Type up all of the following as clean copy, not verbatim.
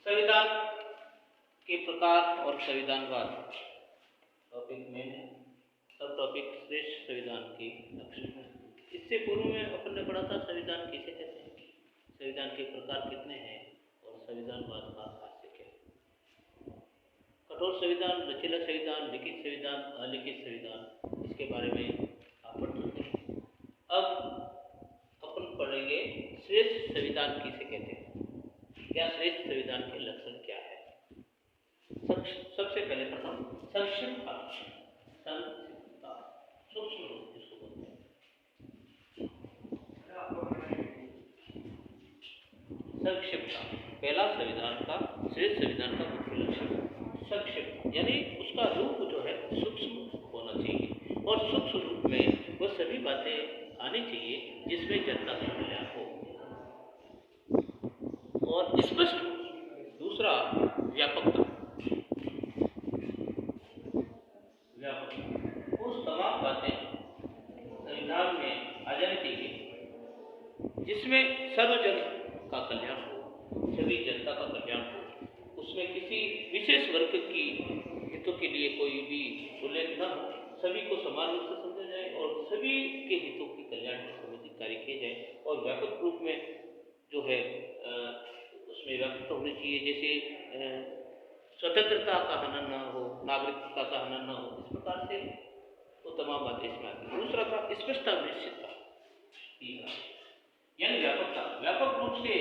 संविधान के प्रकार और संविधानवाद टॉपिक में सब टॉपिक श्रेष्ठ संविधान के लक्षण है। इससे पूर्व में अपन ने पढ़ा था संविधान किसे कहते हैं, संविधान के प्रकार कितने हैं और संविधानवाद का हास्य क्या है। कठोर संविधान, लचीला संविधान, लिखित संविधान, अलिखित संविधान, इसके बारे में आप पढ़ सकते हैं। अब अपन पढ़ेंगे श्रेष्ठ संविधान किसे कहते हैं, क्या श्रेष्ठ संविधान के लक्षण क्या है। सबसे पहले प्रथम संक्षिप्तता, सूक्ष्म रूप जिसको बोलते हैं। संक्षिप्तता पहला संविधान का, श्रेष्ठ संविधान का मुख्य लक्षण संक्षिप्त, यानी उसका रूप जो है सूक्ष्म होना चाहिए और सूक्ष्म रूप में वो सभी बातें आनी चाहिए जिसमें जनता का कल्याण हो और स्पष्ट। दूसरा व्यापकता, उस तमाम बातें संविधान में आ जानी चाहिए जिसमें सर्वजन का कल्याण हो, सभी जनता का कल्याण हो, उसमें किसी विशेष वर्ग की हितों के लिए कोई भी उल्लेख न हो, सभी को समान रूप से समझा जाए और सभी के हितों के कल्याण के संबंधित कार्य किए जाए। और व्यापक रूप में जो है उसमें व्यापकता होनी चाहिए, जैसे स्वतंत्रता का हनन न हो, नागरिकता का हनन न हो, इस प्रकार से वो तमाम बातें इसमें आती हैं। दूसरा था स्पष्टता, निश्चितता, यानी व्यापकता। व्यापक रूप से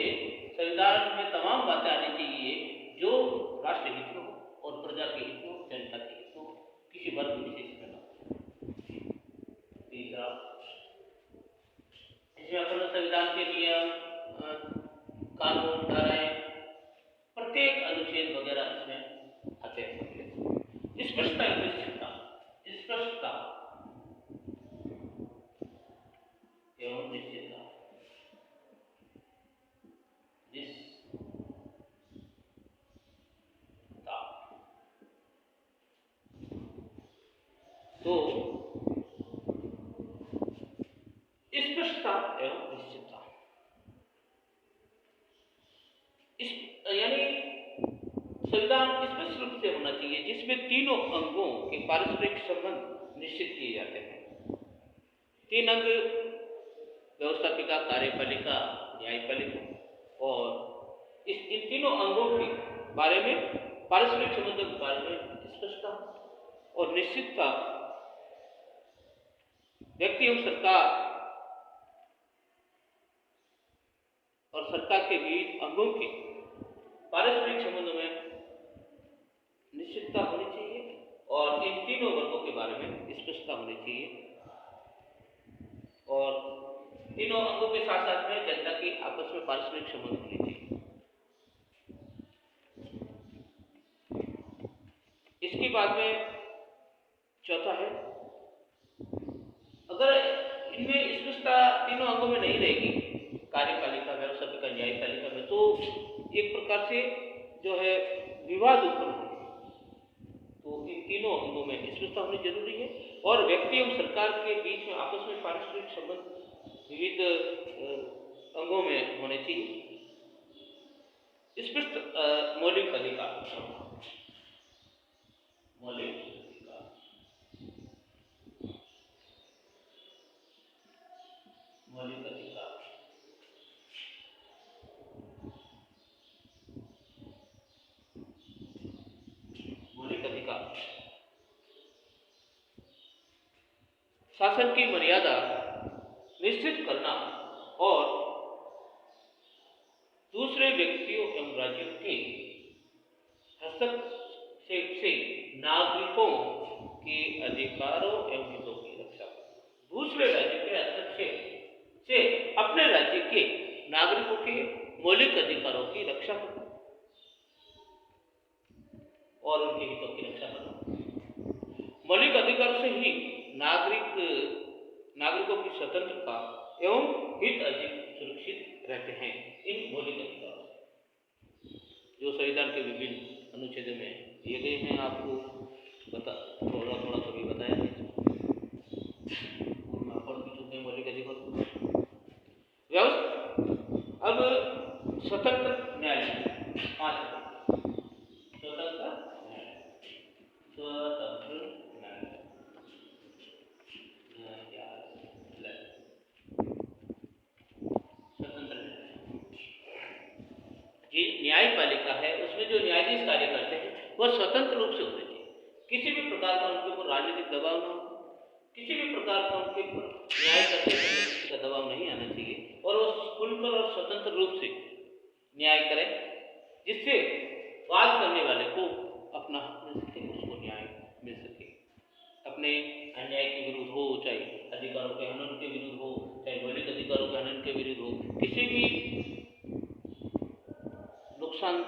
संविधान में तमाम बातें आनी चाहिए जो राष्ट्र हित में हो और प्रजा के हित में, जनता के हित में, किसी वर्ग विशेष में न हो। तीसरा, इसमें अपने संविधान के नियम, कानून, धाराएं, प्रत्येक अनुच्छेद वगैरह इसमें आते हैं। स्पष्टता, निश्चितता, स्पष्टता एवं निश्चितता, तो स्पष्टता एवं निश्चितता, यानी संविधान स्पष्ट रूप से होना चाहिए जिसमें तीनों अंगों के पारस्परिक संबंध निश्चित किए जाते हैं। तीन अंग, व्यवस्थापिका, कार्यपालिका, न्यायपालिका, और इन तीनों अंगों के बारे में, पारस्परिक संबंधों के बारे में स्पष्टता और निश्चितता व्यक्ति एवं सरकार और सरकार के बीच अंगों के पारस्परिक संबंधों में निश्चितता होनी चाहिए और इन तीनों वर्गों के बारे में स्पष्टता होनी चाहिए और तीनों अंगों के साथ साथ में जनता की आपस में पारस्परिक संबंध होने चाहिए। इसके बाद में चौथा है, अगर इनमें स्पष्टता तीनों अंगों में नहीं रहेगी, कार्यपालिका, व्यवस्थापिका, न्यायपालिका में, तो एक प्रकार से जो है विवाद उत्पन्न हो। तो इन तीनों अंगों में स्पष्टता होनी जरूरी है और व्यक्ति एवं सरकार के बीच में आपस में पारस्परिक संबंध विविध अंगों में होने चाहिए। स्पष्ट मौलिक अधिकार, मौलिक अधिकार, मौलिक अधिकार, मौलिक अधिकार, शासन की मर्यादा निश्चित करना और दूसरे व्यक्तियों एवं राज्यों के हस्तक्षेप से नागरिकों के अधिकारों एवं हितों की रक्षा करना। दूसरे राज्य के हस्तक्षेप से अपने राज्य के नागरिकों के मौलिक अधिकारों की रक्षा करना और उनके हितों की रक्षा करना। मौलिक अधिकारों से ही नागरिकों की स्वतंत्रता एवं हित अधिक सुरक्षित रहते हैं। इन मौलिक अधिकारों जो संविधान के विभिन्न अनुच्छेदों में दिए गए हैं, आपको थोड़ा कभी बताया है, आप पढ़ भी चुके हैं मौलिक अधिकार। व्यवस्था, अब स्वतंत्र न्यायालय, पांच स्वतंत्र न्याय, स्वतंत्र न्याय, न्यायालय, स्वतंत्र न्याय। ये न्यायपालिका है, उसमें जो न्यायाधीश कार्य करते हैं वह स्वतंत्र रूप से होते हैं। किसी भी प्रकार का उनके ऊपर राजनीतिक दबाव ना हो, किसी भी प्रकार का उनके ऊपर न्याय करते समय का दबाव नहीं आना चाहिए, और वो खुलकर और स्वतंत्र रूप से न्याय करें, जिससे वाद करने वाले को अपना हक मिल सके, उसको न्याय मिल सके। अपने अन्याय के विरुद्ध हो, चाहे अधिकारों के हनन के विरुद्ध हो, चाहे मौलिक अधिकारों के हनन के विरुद्ध हो, किसी भी नुकसान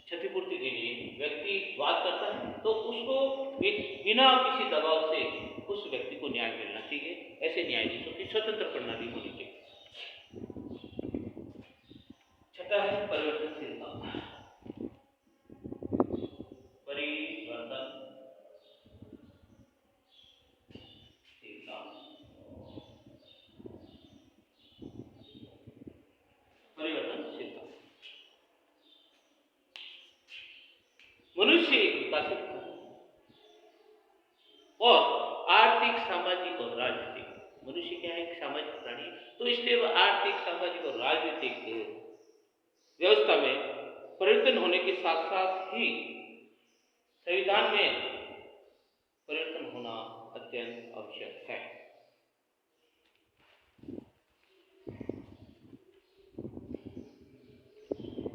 क्षतिपूर्ति के लिए व्यक्ति वाद करता है तो उसको बिना किसी दबाव से उस व्यक्ति को न्याय मिलना चाहिए। ऐसे न्यायाधीशों की स्वतंत्र प्रणाली होनी चाहिए। छठा है परिवर्तनशीलता। परिवर्तनशीलता, परिवर्तनशीलता। मनुष्य एक विकसित और आर्थिक, सामाजिक और राजनीतिक, मनुष्य क्या है, एक सामाजिक प्राणी है, तो इसलिए वह आर्थिक, सामाजिक और राजनीतिक व्यवस्था में परिवर्तन होने के साथ साथ ही संविधान में परिवर्तन होना अत्यंत आवश्यक है।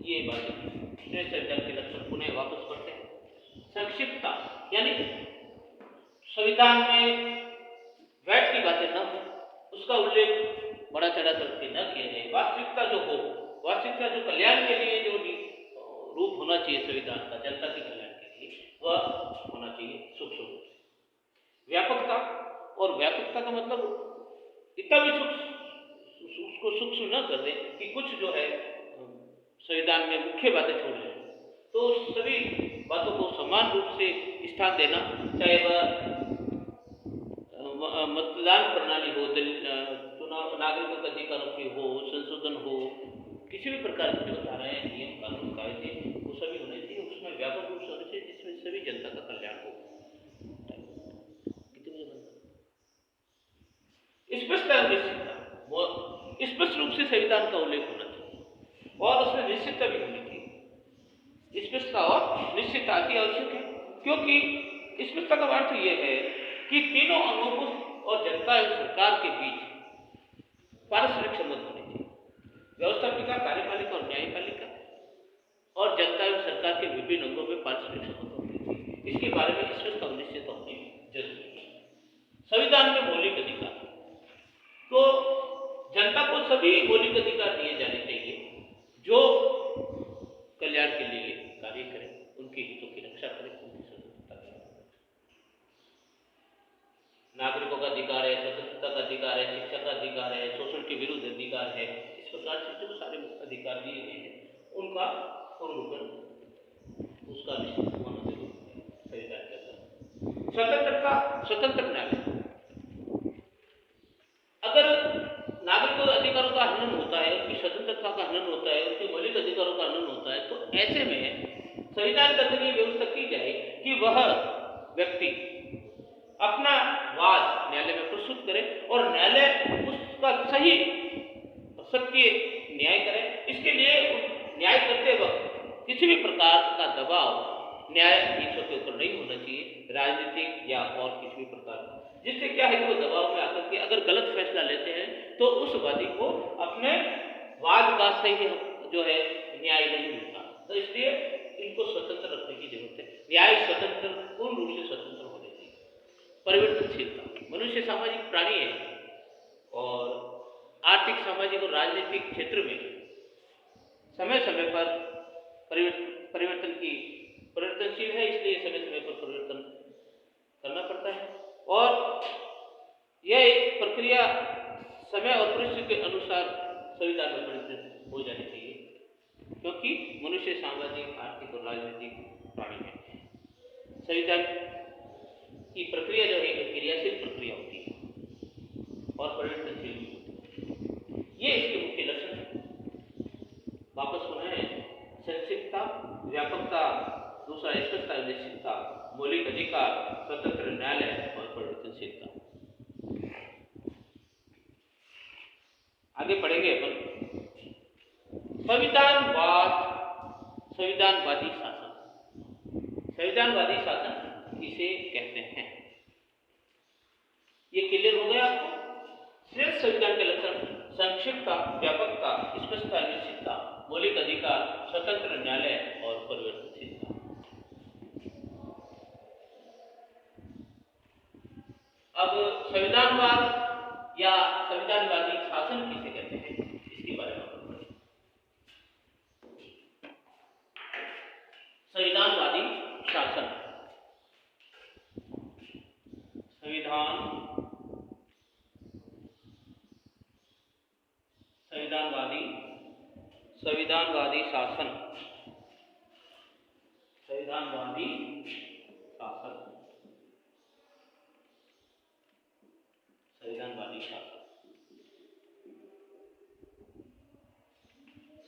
ये बातें संविधान के लक्षण पुनः वापस पढ़ते हैं। संक्षिप्तता, यानी संविधान में वैट की बातें न हो, उसका उल्लेख बड़ा चढ़ा करके न किया जाए। वास्तविकता जो हो, वास्तविकता जो कल्याण के लिए जो रूप होना चाहिए संविधान का, जनता के कल्याण के लिए, वह होना चाहिए सूक्ष्म रूप से। व्यापकता, और व्यापकता का मतलब इतना भी उसको सूक्ष्म न कर दे कि कुछ जो है संविधान में मुख्य बातें छोड़ दें, तो सभी बातों को समान रूप से स्थान देना, चाहे वह मतदान प्रणाली हो, चुनाव, नागरिकों के अधिकारों की हो, संशोधन हो, किसी भी प्रकार के जो धाराएं, नियम, कानून, कायदे, वो सभी होने चाहिए, उसमें व्यापक रूप से होने चाहिए, जिसमें सभी जनता का कल्याण हो। स्पष्ट रूप से संविधान का उल्लेख होना चाहिए और उसमें निश्चितता भी होनी चाहिए। स्पष्टता और निश्चितता अति आवश्यक है, क्योंकि स्पष्टता का अर्थ यह है कि तीनों अंगों को और जनता एवं सरकार के बीच पारस्परिक संबंध होने चाहिए। व्यवस्थापिका, कार्यपालिका और न्यायपालिका और जनता एवं सरकार के विभिन्न अंगों में पारस्परिक संबंध होने चाहिए। इसके बारे में स्पष्ट और निश्चितता होनी जरूरी है। संविधान में मौलिक अधिकार, तो जनता को सभी मौलिक अधिकार दिए जाने चाहिए जो कल्याण के लिए कार्य करें, उनके हितों की रक्षा करें, उनकी स्वतंत्रता करें। नागरिकों का अधिकार है, स्वतंत्रता का अधिकार है, शिक्षा का अधिकार है, शोषण के विरुद्ध अधिकार है। इस प्रकार से जो सारे अधिकार दिए गए हैं उनका उल्लंघन, उसका निश्चित होना जरूरी है संविधान के अंदर। स्वतंत्रता, स्वतंत्र न्यायालय, अगर नागरिकों के अधिकारों का हनन होता है, उनकी स्वतंत्रता का हनन होता है, उनके मौलिक अधिकारों का हनन होता है, तो ऐसे में संविधान के अंदर ये व्यवस्था की जाए कि वह व्यक्ति अपना वाद न्यायालय में प्रस्तुत करे और न्यायालय उसका सही सत्य न्याय करे। इसके लिए न्याय करते वक्त किसी भी प्रकार का दबाव न्यायाधीशों के ऊपर नहीं होना चाहिए, राजनीतिक या और किसी भी प्रकार का, जिससे क्या है कि वो दबाव में आकर के अगर गलत फैसला लेते हैं तो उस वादी को अपने वाद का सही जो है न्याय नहीं मिलता। तो इसलिए इनको स्वतंत्र रखने की जरूरत है। न्याय स्वतंत्र, पूर्ण रूप से स्वतंत्र होने चाहिए। परिवर्तनशीलता, मनुष्य सामाजिक प्राणी है और आर्थिक, सामाजिक और राजनीतिक क्षेत्र में समय समय पर परिवर्तनशील है, इसलिए समय समय पर परिवर्तन करना पड़ता है और यह एक प्रक्रिया समय और परिस्थिति के अनुसार संविधान में परिवर्तित हो जानी चाहिए, क्योंकि मनुष्य सामाजिक, आर्थिक और राजनीतिक प्राणी है। संविधान की प्रक्रिया जो है एक क्रियाशील प्रक्रिया होती है और परिवर्तनशील होती है। ये इसके मुख्य लक्षण है। वापस पुनः संक्षिप्त व्यापकता, दूसरा स्पष्टता, निश्चितता, मौलिक अधिकार, स्वतंत्र न्यायालय और परिवर्तनशीलता। आगे पढ़ेंगे अपन संविधानवाद, संविधानवादी शासन। संविधानवादी शासन किसे कहते हैं, ये क्लियर हो गया आपको? श्रेष्ठ संविधान के लक्षण: संक्षिप्तता, व्यापकता, स्पष्टता, निश्चितता, मौलिक अधिकार, स्वतंत्र न्यायालय और परिवर्तनशीलता। अब संविधानवाद या संविधानवादी शासन किसे कहते हैं, इसके बारे में बात करें। संविधानवादी शासन, संविधानवादी शासन, संविधानवादी शासन, संविधानवादी शासन,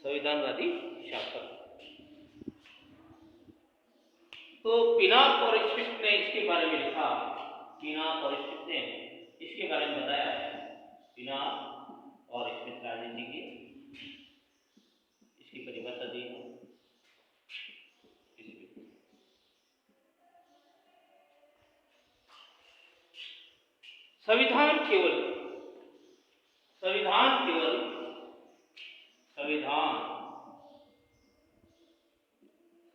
संविधानवादी शासन। तो पिनाक और स्मिथ ने इसके बारे में लिखा, पिनाक और स्मिथ ने इसके बारे में बताया है। पिनाक और स्मिथ राजनीति की इसकी परिभाषा दी है। संविधान केवल संविधान केवल संविधान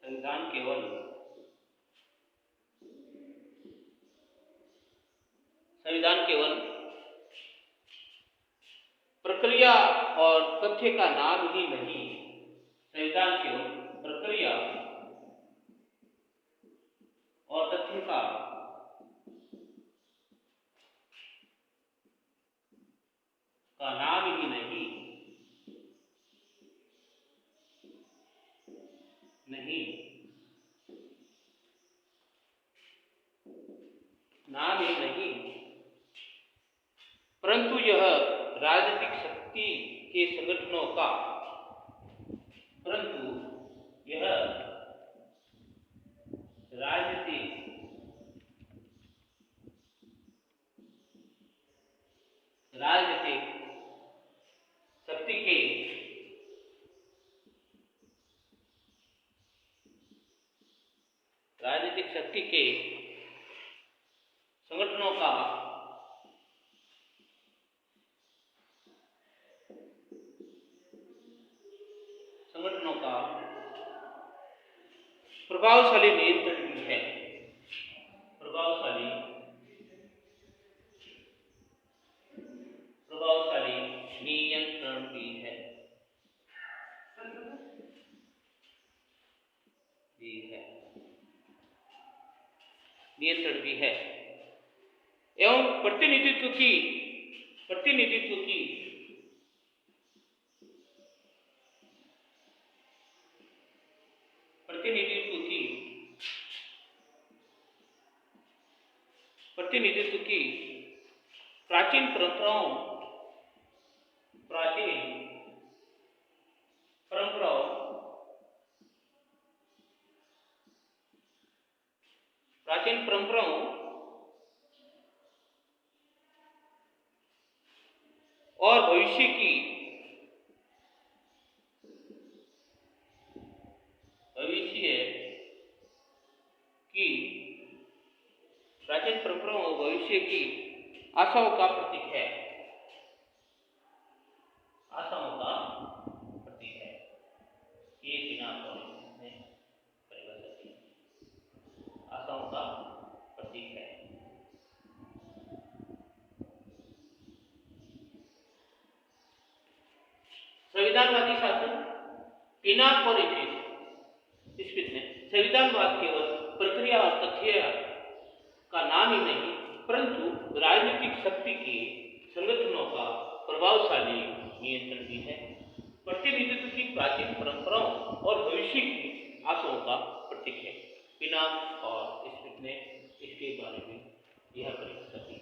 संविधान केवल संविधान केवल प्रक्रिया और तथ्य का नाम ही नहीं। संविधान केवल प्रक्रिया और तथ्य का नाम ही नहीं नाम ही नहीं, परंतु यह राजनीतिक शक्ति के संगठनों का राजनीतिक शक्ति के संगठनों का प्रभावशाली नियंत्रण भी है। प्रभावशाली नियंत्रण भी है। नियंत्रण भी है एवं प्रतिनिधित्व की प्राचीन परंपराओं और भविष्य की प्राचीन परंपराओं और भविष्य की आशाओं का प्रतीक है। ये पिनाक और स्मिथ ने परिभाषा की। आशाओं का प्रतीक है। संविधानवादी शासन, पिनाक और स्मिथ ने संविधानवाद केवल प्रक्रिया और तथ्य का नाम ही नहीं, परंतु राजनीतिक शक्ति के संगठनों का प्रभावशाली नियंत्रण भी है। प्रतिनिधित्व की प्राचीन परंपराओं और भविष्य की आशाओं का प्रतीक है। पिनाक और स्मिथ ने इसके बारे में यह परिभाषा दी।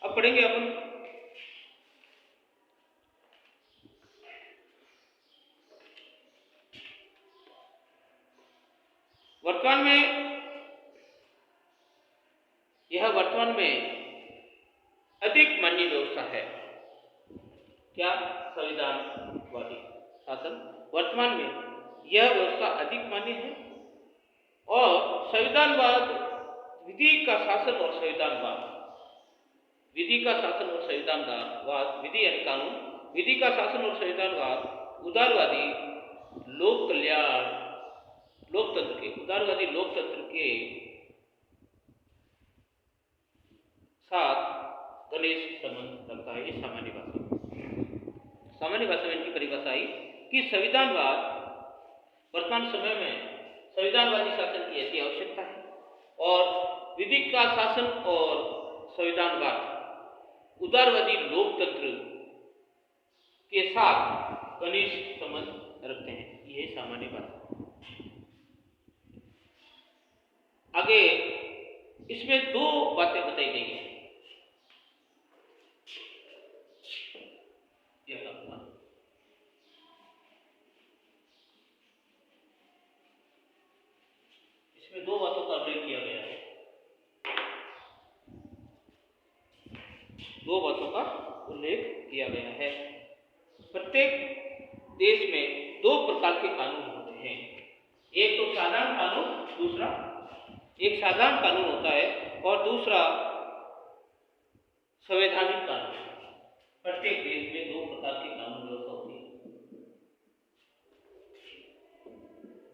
अब पढ़ेंगे अपन वर्तमान में अधिक मान्य व्यवस्था है। क्या? संविधानवादी शासन वर्तमान में यह व्यवस्था अधिक मान्य है। और संविधानवाद विधि का शासन और संविधानवाद, विधि का शासन और संविधानवाद, विधि यानी कानून, विधि का शासन और संविधानवाद उदारवादी लोक कल्याण लोकतंत्र के, उदारवादी लोकतंत्र के साथ घनिष्ठ संबंध रखता है। ये सामान्य भाषा में इनकी परिभाषा आई कि संविधानवाद वर्तमान समय में संविधानवादी शासन की ऐसी आवश्यकता है और विधि का शासन और संविधानवाद उदारवादी लोकतंत्र के साथ घनिष्ठ संबंध रखते हैं। यह सामान्य भाषा। आगे इसमें दो बातें बताई गई हैं। इसमें दो बातों का उल्लेख किया गया है। दो बातों का उल्लेख किया गया है। प्रत्येक देश में दो प्रकार के कानून होते हैं। एक तो साधारण कानून, दूसरा एक साधारण कानून होता है और दूसरा संवैधानिक कानून। प्रत्येक देश में दो प्रकार की कानून व्यवस्था होती है।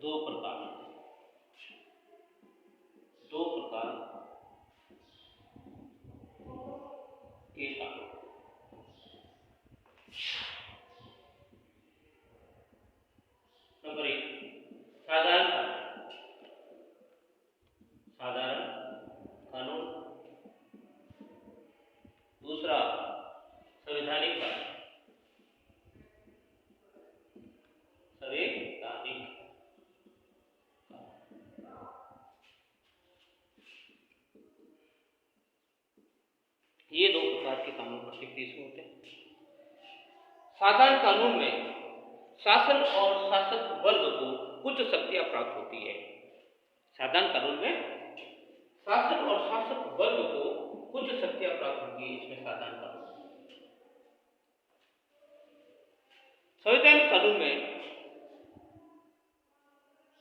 दो प्रकार के कानून। नंबर एक, साधारण कानून। दूसरा संवैधानिक कानून। ये दो प्रकार के कानून प्रत्येक देश में होते हैं। साधारण कानून में शासन और शासक वर्ग को कुछ शक्तियां प्राप्त होती है। साधारण कानून में शासन और शासक वर्ग को कुछ शक्तियां प्राप्त होती है। इसमें साधारण कानून। संवैधानिक कानून में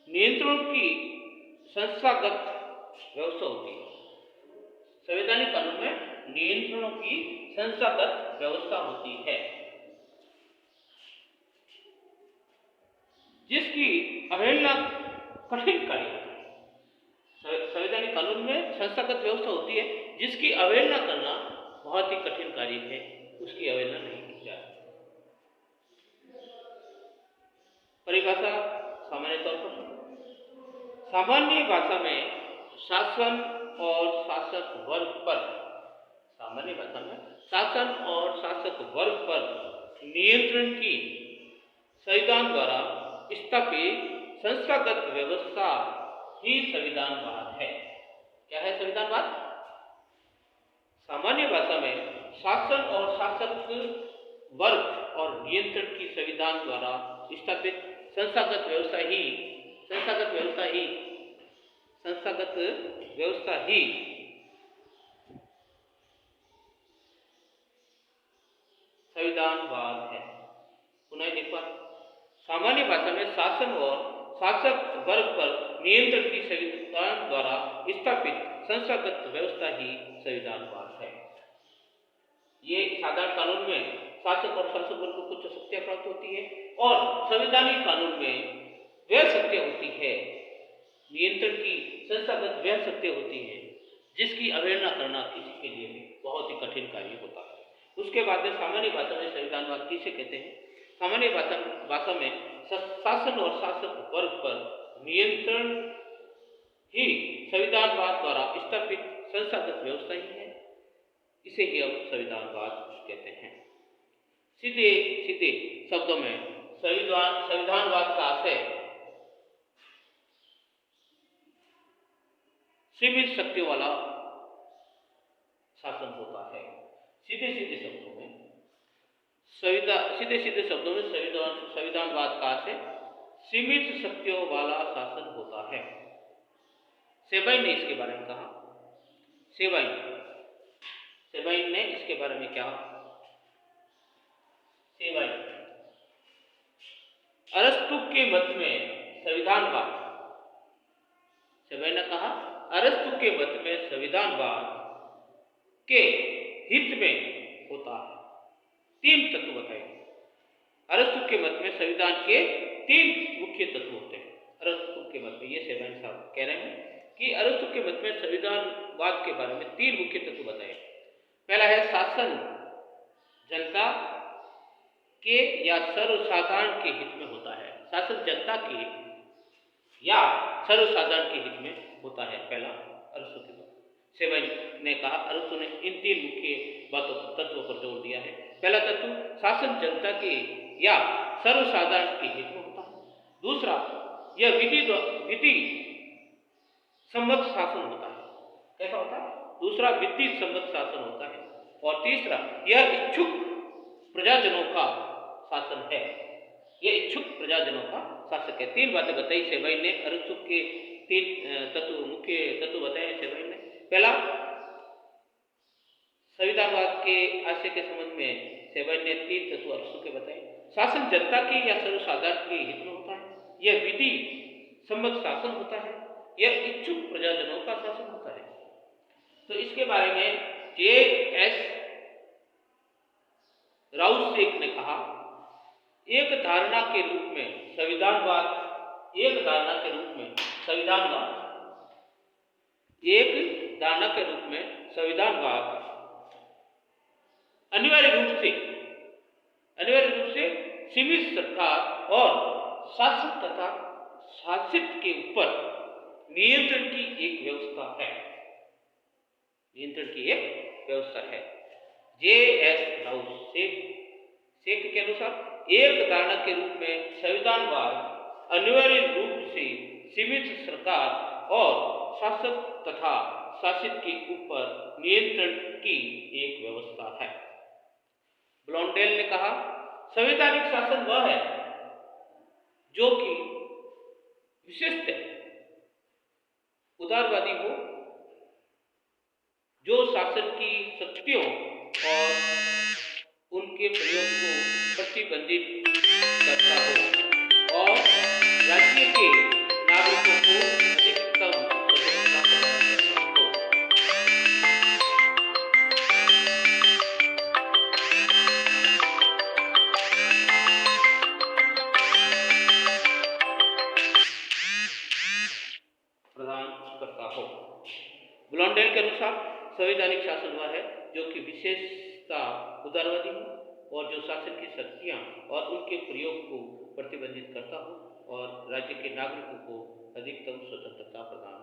नियंत्रण की संस्थागत व्यवस्था होती है। संवैधानिक कानून में नियंत्रणों की संस्थागत व्यवस्था होती है, जिसकी अवहेलना कठिन कार्य होती है। संवैधानिक कानून में संस्थागत व्यवस्था होती है जिसकी अवहेलना करना बहुत ही कठिन कार्य है। उसकी अवहेलना नहीं की जा सकती। परिभाषा सामान्य तौर पर, सामान्य भाषा में शासन और शासक वर्ग पर, सामान्य भाषा में शासन और शासक वर्ग पर नियंत्रण की संविधान द्वारा स्थापित संस्थागत व्यवस्था ही संविधानवाद है। क्या है संविधानवाद? सामान्य भाषा में शासन और शासक वर्ग और नियंत्रण की संविधान द्वारा स्थापित संस्थागत व्यवस्था ही संविधानवाद है। पुनः एक बार, सामान्य भाषा में शासन और शासक वर्ग पर नियंत्रण की संविधान द्वारा स्थापित संस्थागत व्यवस्था ही संविधानवाद है। ये साधारण कानून में शासक और शासक वर्ग को कुछ शक्तियां प्राप्त होती है और संवैधानिक कानून में वह शक्तियां होती है, नियंत्रण की संस्थागत वह शक्तियां होती है जिसकी अवहेलना करना किसी के लिए भी बहुत ही कठिन कार्य होता है। उसके बाद में सामान्य भाषा में संविधानवाद किसे कहते हैं? सामान्य भाषा में शासन और शासक वर्ग पर नियंत्रण ही संविधानवाद द्वारा स्थापित संस्थागत व्यवस्था ही है। इसे ही हम संविधानवाद कहते हैं। सीधे शब्दों में संविधानवाद का आशय सीमित शक्तियों वाला शासन होता है। सीधे शब्दों में संविधानवाद का आशय सीमित शक्तियों वाला शासन होता है। सेबाइन ने इसके बारे में कहा। सेबाइन ने इसके बारे में क्या? सेबाइन अरस्तु के मत में संविधानवाद, सेबाइन ने कहा अरस्तु के मत में संविधानवाद के हित में होता है। 3 तत्व बताए। अरस्तु के मत में संविधान के 3 मुख्य तत्व होते हैं। अरस्तु के मत में, ये सेबाइन साहब कह रहे हैं कि अरस्तु के मत में संविधानवाद के बारे में 3 मुख्य तत्व बताए। पहला है शासन जनता के या सर्वसाधारण के हित में होता है। शासन जनता के या सर्वसाधारण के हित में होता है, पहला अरस्तु के मत। सेबाइन ने कहा, अरस्तु ने इन 3 मुख्य तत्वों पर जोर दिया है। पहला तत्व शासन जनता के या सर्वसाधारण के हित में होता है। दूसरा, यह विधि सम्मत शासन होता है। कैसा होता है? दूसरा, विधि सम्मत शासन होता है। और तीसरा, यह इच्छुक प्रजाजनों का शासन है। यह इच्छुक प्रजाजनों का शासक है। 3 बातें बताई सेबाइन ने। अरस्तु के 3 मुख्य तत्व बताए सेबाइन ने। पहला, संविधानवाद के आशय के संबंध में सेबाइन ने 3 तत्व अरस्तु के बताए। शासन जनता के या सर्वसाधारण के हित में होता है। यह विधि सम्मत शासन होता है। यह इच्छुक प्रजाजनों का शासन होता है। तो इसके बारे में J.S. राउसेक ने कहा, एक धारणा के रूप में संविधानवाद अनिवार्य रूप से सीमित सरकार और शासक तथा शासित के ऊपर नियंत्रण की एक व्यवस्था है। J.S. राउसेक के अनुसार एक धारणा के रूप में संविधानवाद अनिवार्य रूप से सीमित सरकार और शासक तथा शासित के ऊपर नियंत्रण की एक व्यवस्था है। ब्लॉन्डेल ने कहा, संवैधानिक शासन वह है जो कि विशिष्ट उदारवादी हो, जो शासन की शक्तियों और उनके प्रयोग को प्रतिबंधित करता हो और राज्य के नागरिकों को अधिकतम स्वतंत्रता प्रदान करता हो। ब्लॉन्डेल के अनुसार संवैधानिक शासन वह है जो कि विशेषता उदारवादी हो और जो शासन की शक्तियां और उनके प्रयोग को प्रतिबंधित करता हो और राज्य के नागरिकों को अधिकतम स्वतंत्रता प्रदान